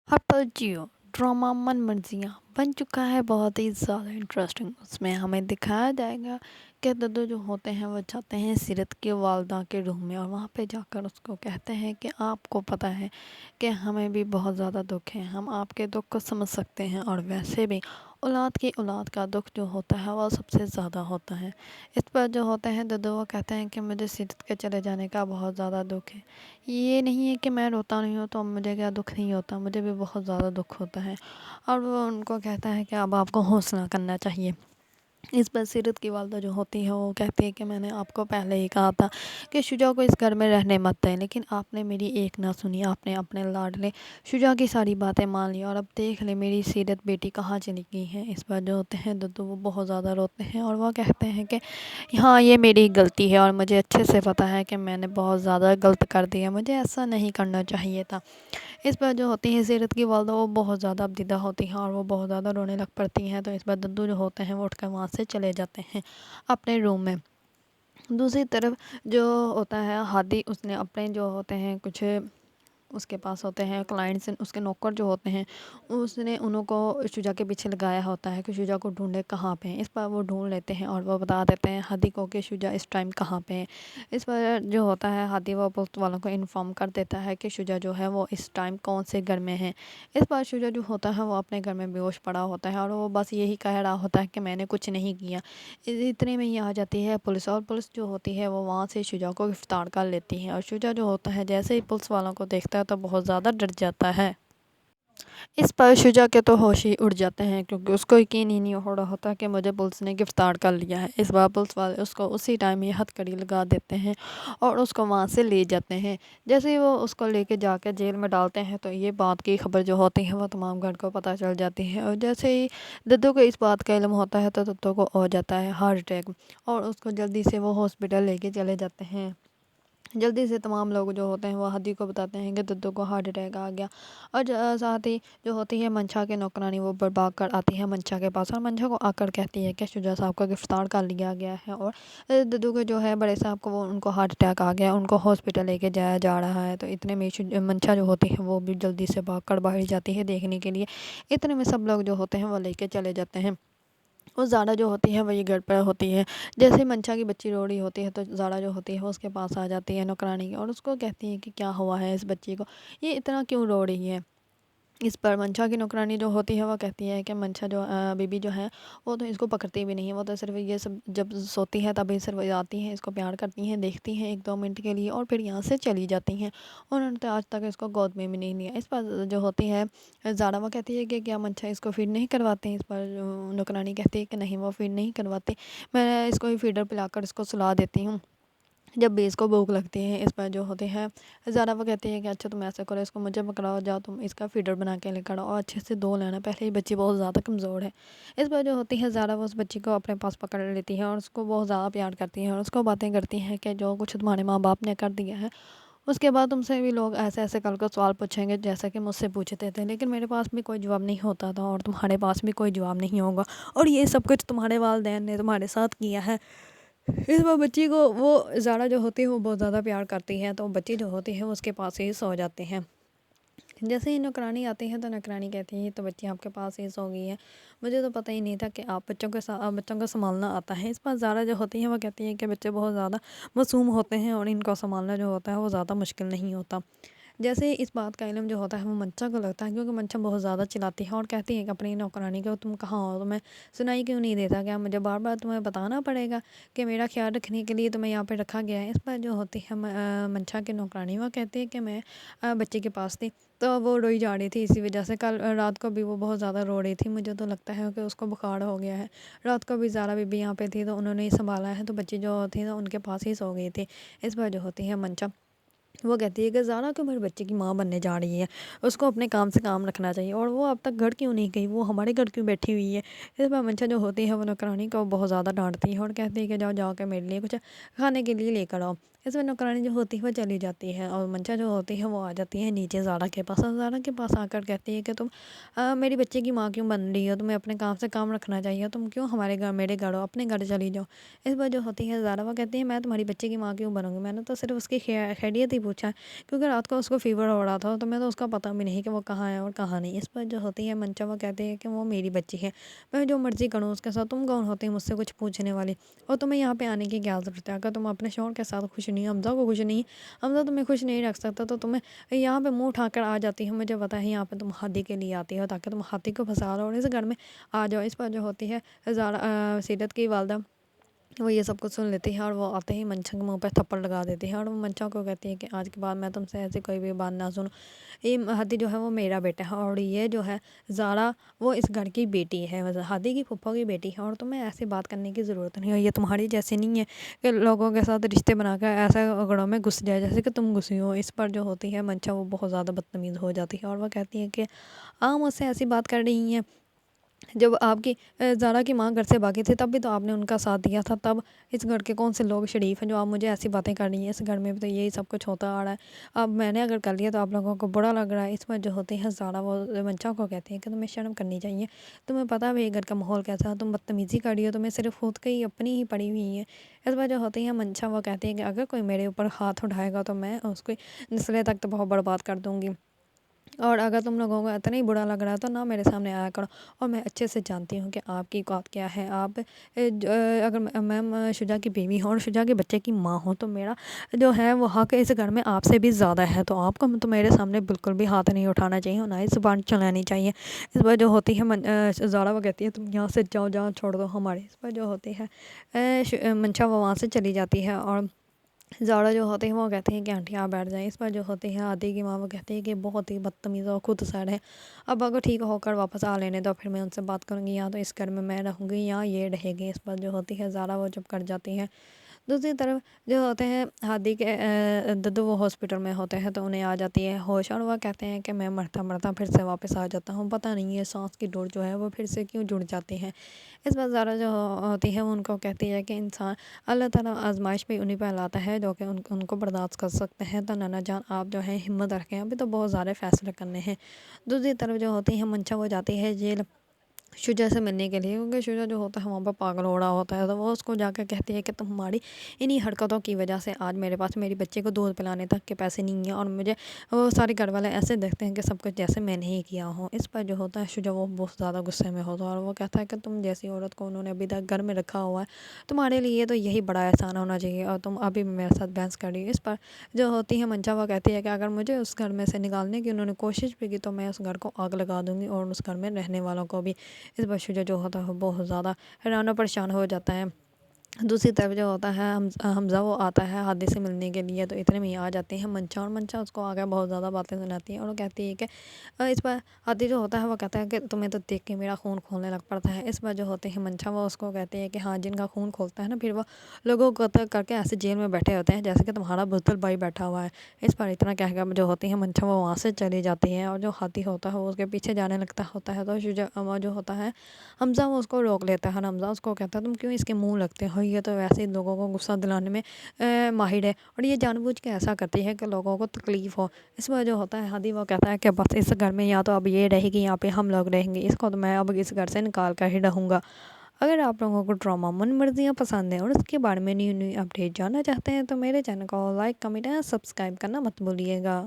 हर पल जियो ड्रामा मन मर्जियाँ बन चुका है बहुत ही ज़्यादा इंटरेस्टिंग। उसमें हमें दिखाया जाएगा कि दद्दू जो होते हैं वो जाते हैं सीरत की वालदा के रूम में और वहाँ पे जाकर उसको कहते हैं कि आपको पता है कि हमें भी बहुत ज़्यादा दुख है, हम आपके दुख को समझ सकते हैं और वैसे भी औलाद की औलाद का दुख जो होता है वो सबसे ज़्यादा होता है। इस पर जो होते हैं दद्दू वो कहते हैं कि मुझे सीरत के चले जाने का बहुत ज़्यादा दुख है। ये नहीं है कि मैं रोता नहीं हूँ तो मुझे क्या दुख नहीं होता, मुझे भी बहुत ज़्यादा दुख होता है। और वो उनको कहता है कि अब आपको हौसला करना चाहिए। इस पर सीरत की वालदा जो होती है वो कहती है कि मैंने आपको पहले ही कहा था कि शुजा को इस घर में रहने मत दें, लेकिन आपने मेरी एक ना सुनी। आपने अपने लाडले शुजा की सारी बातें मान ली और अब देख ले मेरी सीरत बेटी कहाँ चली गई है। इस पर जो होते हैं दद्दू वो बहुत ज़्यादा रोते हैं और वो कहते हैं कि हाँ ये मेरी गलती है और मुझे अच्छे से पता है कि मैंने बहुत ज़्यादा गलत कर दिया, मुझे ऐसा नहीं करना चाहिए था। इस पर जो होती है सीरत की वालदा वो बहुत ज़्यादा अबदिदा होती हैं और वो बहुत ज़्यादा रोने लग पड़ती हैं। तो इस पर दद्दू जो होते हैं वो उठकर वहाँ से चले जाते हैं अपने रूम में। दूसरी तरफ जो होता है हादी, उसने अपने जो होते हैं कुछ उसके पास होते हैं क्लाइंट्स, उसके नौकर जो होते हैं, उसने उनको शुजा के पीछे लगाया होता है कि शुजा को ढूंढे कहाँ पे हैं। इस पर वो ढूंढ लेते हैं और वो बता देते हैं हादी को कि शुजा इस टाइम कहाँ पे है। इस पर जो होता है हादी वो पुलिस वालों को इन्फॉर्म कर देता है कि शुजा जो है वो इस टाइम कौन से घर में है। इस पर शुजा जो होता है वो अपने घर में बेहोश पड़ा होता है और वो बस यही कह रहा होता है कि मैंने कुछ नहीं किया। इतने में ही आ जाती है पुलिस और पुलिस जो होती है वो वहाँ से शुजा को गिरफ्तार कर लेती है और शुजा जो होता है जैसे ही पुलिस वालों को देखता है तो बहुत ज़्यादा डर जाता है। इस पर शुजा के तो होश ही उड़ जाते हैं क्योंकि उसको यकीन ही नहीं हो रहा होता कि मुझे पुलिस ने गिरफ्तार कर लिया है। इस बार पुलिस वाले उसको उसी टाइम ही हथकड़ी लगा देते हैं और उसको वहाँ से ले जाते हैं। जैसे ही वो उसको लेके जाकर जेल में डालते हैं तो ये बात की खबर जो होती है वो तमाम घर को पता चल जाती है और जैसे ही दद्दू को इस बात का इल्म होता है तो दद्दू को हो जाता है हार्ट अटैक और उसको जल्दी से वो हॉस्पिटल लेके चले जाते हैं। जल्दी से तमाम लोग जो होते हैं वो हादी को बताते हैं कि दद्दू को हार्ट अटैक आ गया। और साथ ही जो होती है मंशा के नौकरानी वो भाग कर आती है मंशा के पास और मंशा को आकर कहती है कि शुजा साहब को गिरफ्तार कर लिया गया है और दद्दू के जो है बड़े साहब को वो उनको हार्ट अटैक आ गया, उनको हॉस्पिटल लेके जाया जा रहा है। तो इतने में मंशा जो होती है वो भी जल्दी से भाग कर बाहर जाती है देखने के लिए। इतने में सब लोग जो होते हैं वो लेके चले जाते हैं। वो ज़ारा जो होती है वही घर पर होती है। जैसे ही मंशा की बच्ची रो रही होती है तो ज़ारा जो होती है वो उसके पास आ जाती है नौकरानी की और उसको कहती है कि क्या हुआ है इस बच्ची को, ये इतना क्यों रो रही है। इस पर मंशा की नौकरानी जो होती है वो कहती है कि मंशा जो बीबी जो है वो तो इसको पकड़ती भी नहीं है, वो तो सिर्फ ये सब जब सोती है तभी सिर्फ आती हैं, इसको प्यार करती हैं, देखती हैं एक दो मिनट के लिए और फिर यहाँ से चली जाती हैं। उन्होंने तो आज तक इसको गोद में भी नहीं लिया। इस पर जो होती है ज़ारा वो कहती है कि क्या मंशा इसको फीड नहीं करवाते हैं। इस पर नौकरानी कहती है कि नहीं वो फीड नहीं करवाते, मैं इसको ही फीडर पिलाकर इसको सुला देती हूँ जब भी इसको भूख लगती है। इस पर जो होते हैं ज़ारा वो कहती है कि अच्छा तुम ऐसा करो, इसको मुझे पकड़ाओ, जाओ तुम इसका फीडर बना के लेकर आओ और अच्छे से धो लेना, पहले ही बच्ची बहुत ज़्यादा कमज़ोर है। इस पर जो होती है ज़ारा वो उस बच्ची को अपने पास पकड़ लेती है और उसको बहुत ज़्यादा प्यार करती है और उसको बातें करती हैं कि जो कुछ तुम्हारे माँ बाप ने कर दिया है उसके बाद तुमसे भी लोग ऐसे ऐसे कल को सवाल पूछेंगे जैसा कि मुझसे पूछते थे, लेकिन मेरे पास भी कोई जवाब नहीं होता था और तुम्हारे पास भी कोई जवाब नहीं होगा और ये सब कुछ तुम्हारे वालिदैन ने तुम्हारे साथ किया है। इस बार बच्ची को वो ज़ारा जो होती है वो बहुत ज़्यादा प्यार करती है तो बच्ची जो होती है वो उसके पास ही सो जाते हैं। जैसे ही नौकरानी आती है तो नौकरानी कहती है तो बच्ची आपके पास ही सो गई है, मुझे तो पता ही नहीं था कि आप बच्चों के साथ बच्चों को संभालना आता है। इस पर ज़ारा जो होती है वो कहती है कि बच्चे बहुत ज़्यादा मासूम होते हैं और इनको संभालना जो होता है वो ज़्यादा मुश्किल नहीं होता। जैसे ही इस बात का इल्म जो होता है वो मंशा को लगता है क्योंकि मंशा बहुत ज़्यादा चिल्लाती है और कहती है कि अपनी नौकरानी को तुम कहाँ हो, तुम्हें सुनाई क्यों नहीं देता, क्या मुझे बार बार तुम्हें बताना पड़ेगा कि मेरा ख्याल रखने के लिए तुम्हें यहाँ पे रखा गया है। इस पर जो होती है मंशा की नौकरानी वो कहती है कि मैं बच्चे के पास थी तो वो रोई जा रही थी, इसी वजह से कल रात को भी वो बहुत ज़्यादा रो रही थी, मुझे तो लगता है कि उसको बुखार हो गया है। रात को भी ज़ारा बीबी यहाँ पे थी तो उन्होंने ही संभाला है, तो बच्ची जो थी तो उनके पास ही सो गई थी। इस पर जो होती है मंशा वो कहती है कि ज़ारा क्यों मेरे बच्चे की माँ बनने जा रही है, उसको अपने काम से काम रखना चाहिए और वो अब तक घर क्यों नहीं गई, वो हमारे घर क्यों बैठी हुई है। इस पर मंशा जो होती है वो नौकरानी को बहुत ज़्यादा डांटती है और कहती है कि जाओ जाओ के मेरे लिए कुछ खाने के लिए लेकर आओ। اس میں نوکرانی جو ہوتی ہے وہ چلی جاتی ہے اور منشا جو ہوتی ہے وہ آ جاتی ہے نیچے زارا کے پاس، اور زارا کے پاس آ کر کہتی ہے کہ تم میری بچے کی ماں کیوں بن رہی ہو، تمہیں اپنے کام سے کام رکھنا چاہیے، تم کیوں ہمارے گھر میرے گھر ہو، اپنے گھر چلی جاؤ۔ اس پر جو ہوتی ہے زارا وہ کہتی ہے میں تمہاری بچے کی ماں کیوں بنوں گی، میں نے تو صرف اس کی خیریت ہی پوچھا ہے، کیونکہ رات کو اس کو فیور ہو رہا تھا تو میں تو اس کا پتہ بھی نہیں کہ وہ کہاں ہے اور کہاں نہیں۔ اس پر جو ہوتی ہے منشا وہ کہتی ہے کہ وہ میری بچی ہے، میں جو مرضی کروں اس کے ساتھ، تم کون ہوتی مجھ سے کچھ پوچھنے والی، اور تمہیں یہاں پہ آنے کی کیا ضرورت ہے، اگر تم اپنے شوہر کے ساتھ خوش نہیں، حمزہ کو خوش نہیں، حمزہ تمہیں خوش نہیں رکھ سکتا، تو تمہیں یہاں پہ منہ اٹھا کر آ جاتی ہے، مجھے پتہ ہے یہاں پہ تم ہادی کے لیے آتی ہو تاکہ تم ہاتھی کو پھنسا لو اور اس گھر میں آ جاؤ۔ اس پر جو ہوتی ہے سیرت کی والدہ وہ یہ سب کچھ سن لیتی ہے اور وہ آتے ہی منشا کے منہ پہ تھپڑ لگا دیتی ہے اور وہ منشا کو کہتی ہے کہ آج کے بعد میں تم سے ایسی کوئی بھی بات نہ سنوں، یہ ہادی جو ہے وہ میرا بیٹا ہے اور یہ جو ہے زارا وہ اس گھر کی بیٹی ہے، ہادی کی پھپھو کی بیٹی ہے، اور تمہیں ایسی بات کرنے کی ضرورت نہیں ہے، یہ تمہاری جیسی نہیں ہے کہ لوگوں کے ساتھ رشتے بنا کر ایسا گڑوں میں گھس جائے جیسے کہ تم گھسی ہو۔ اس پر جو ہوتی ہے منشا وہ بہت زیادہ بدتمیز ہو جاتی ہے اور وہ کہتی ہے کہ آپ مجھ سے ایسی بات کر رہی ہیں، جب آپ کی زارا کی ماں گھر سے باقی تھی تب بھی تو آپ نے ان کا ساتھ دیا تھا، تب اس گھر کے کون سے لوگ شریف ہیں جو آپ مجھے ایسی باتیں کر رہی ہیں، اس گھر میں بھی تو یہی سب کچھ ہوتا آ رہا ہے، اب میں نے اگر کر لیا تو آپ لوگوں کو برا لگ رہا ہے۔ اس پر جو ہوتی ہے زارا وہ منشا کو کہتی ہے کہ تمہیں شرم کرنی چاہیے، تمہیں پتہ بھی گھر کا ماحول کیسا ہے، تم بدتمیزی کر رہی ہو، تمہیں صرف خود کی اپنی ہی پڑی ہوئی ہے۔ اس پر جو ہوتی ہے منشا وہ کہتی ہے کہ اگر کوئی میرے اوپر ہاتھ اٹھائے گا تو میں اس کو نسلیں تک تو بہت برباد کر دوں گی، اور اگر تم لوگوں کو اتنا ہی برا لگ رہا ہے تو نہ میرے سامنے آیا کرو، اور میں اچھے سے جانتی ہوں کہ آپ کی اوقات کیا ہے، آپ اگر میں شجاع کی بیوی ہوں اور شجاع کے بچے کی ماں ہوں تو میرا جو ہے وہ حق اس گھر میں آپ سے بھی زیادہ ہے، تو آپ کو تو میرے سامنے بالکل بھی ہاتھ نہیں اٹھانا چاہیے اور نہ ہی زبان چلانی چاہیے۔ اس پر جو ہوتی ہے زارا وہ کہتی ہے تم یہاں سے جاؤ، جہاں چھوڑ دو ہمارے۔ اس پر جو ہوتی ہے منشا وہ وہاں سے چلی جاتی ہے اور زارا جو ہوتے ہیں وہ کہتے ہیں کہ آنٹی آپ بیٹھ جائیں۔ اس پر جو ہوتی ہے ہادی کی ماں وہ کہتی ہے کہ بہت ہی بدتمیز اور خود سیر ہے، اب اگر ٹھیک ہو کر واپس آ لینے تو پھر میں ان سے بات کروں گی، یا تو اس گھر میں رہوں گی یا یہ رہے گی۔ اس پر جو ہوتی ہے زارا وہ چپ کر جاتی ہے۔ دوسری طرف جو ہوتے ہیں ہادی کے ددو وہ ہاسپٹل میں ہوتے ہیں تو انہیں آ جاتی ہے ہوش، اور وہ کہتے ہیں کہ میں مرتا مرتا پھر سے واپس آ جاتا ہوں، پتہ نہیں ہے سانس کی ڈور جو ہے وہ پھر سے کیوں جڑ جاتی ہے۔ اس پر زارا جو ہوتی ہے وہ ان کو کہتی ہے کہ انسان اللہ تعالیٰ آزمائش بھی انہیں پہ لاتا ہے جو کہ ان کو برداشت کر سکتے ہیں، تو نانا جان آپ جو ہیں ہمت رکھیں، ابھی تو بہت زیادہ فیصلے کرنے ہیں۔ دوسری طرف جو ہوتی ہے منشا وہ جاتی ہے جیل شجاع سے ملنے کے لیے، کیونکہ شجاع جو ہوتا ہے وہاں پر پاگل ہو رہا ہوتا ہے، تو وہ اس کو جا کے کہتی ہے کہ تمہاری انہی حرکتوں کی وجہ سے آج میرے پاس میری بچے کو دودھ پلانے تک کے پیسے نہیں ہیں، اور مجھے وہ سارے گھر والے ایسے دیکھتے ہیں کہ سب کچھ جیسے میں نے ہی کیا ہوں۔ اس پر جو ہوتا ہے شجاع وہ بہت زیادہ غصے میں ہوتا ہے اور وہ کہتا ہے کہ تم جیسی عورت کو انہوں نے ابھی تک گھر میں رکھا ہوا ہے، تمہارے لیے تو یہی بڑا احسان ہونا چاہیے، اور تم ابھی بھی میرے ساتھ بحث کر رہی ہو۔ اس پر جو ہوتی ہے منشا وہ کہتی ہے کہ اگر مجھے اس گھر میں سے نکالنے کی انہوں نے کوشش بھی کی تو میں اس گھر کو آگ لگا دوں گی اور اس گھر میں رہنے والوں کو بھی۔ اس پر شجاع جو ہوتا ہے بہت زیادہ حیران و پریشان ہو جاتا ہے۔ دوسری طرف جو ہوتا ہے حمزہ وہ آتا ہے ہادی سے ملنے کے لیے، تو اتنے میں آ جاتے ہیں منشا، اور منشا اس کو آگے بہت زیادہ باتیں سناتی ہے اور وہ کہتی ہے کہ اس پر ہادی جو ہوتا ہے وہ کہتا ہے کہ تمہیں تو دیکھ کے میرا خون کھولنے لگ پڑتا ہے۔ اس پر جو ہوتے ہیں منشا وہ اس کو کہتے ہیں کہ ہاں جن کا خون کھولتا ہے نا پھر وہ لوگوں کو قتل کر کے ایسے جیل میں بیٹھے ہوتے ہیں جیسے کہ تمہارا بزدل بھائی بیٹھا ہوا ہے۔ اس پر اتنا کہہ کر جو ہوتی ہے منشا وہ وہاں سے چلی جاتی ہے، اور جو ہاتھی ہوتا ہے وہ اس کے پیچھے جانے لگتا ہوتا ہے، تو شجاع وہ جو ہوتا ہے حمزہ وہ اس کو روک لیتا ہے، حمزہ اس کو کہتا ہے تم کیوں اس کے منہ لگتے ہو، یہ تو ویسے ہی لوگوں کو غصہ دلانے میں ماہر ہے، اور یہ جان بوجھ کے ایسا کرتی ہے کہ لوگوں کو تکلیف ہو۔ اس پر جو ہوتا ہے ہادی وہ کہتا ہے کہ بس اس گھر میں یا تو اب یہ رہے گی، یہاں پہ ہم لوگ رہیں گے، اس کو تو میں اب اس گھر سے نکال کر ہی رہوں گا۔ اگر آپ لوگوں کو ڈرامہ من مرضیاں پسند ہیں اور اس کے بارے میں نیو اپڈیٹ جاننا چاہتے ہیں تو میرے چینل کو لائک کمنٹ اور سبسکرائب کرنا مت بھولیے گا۔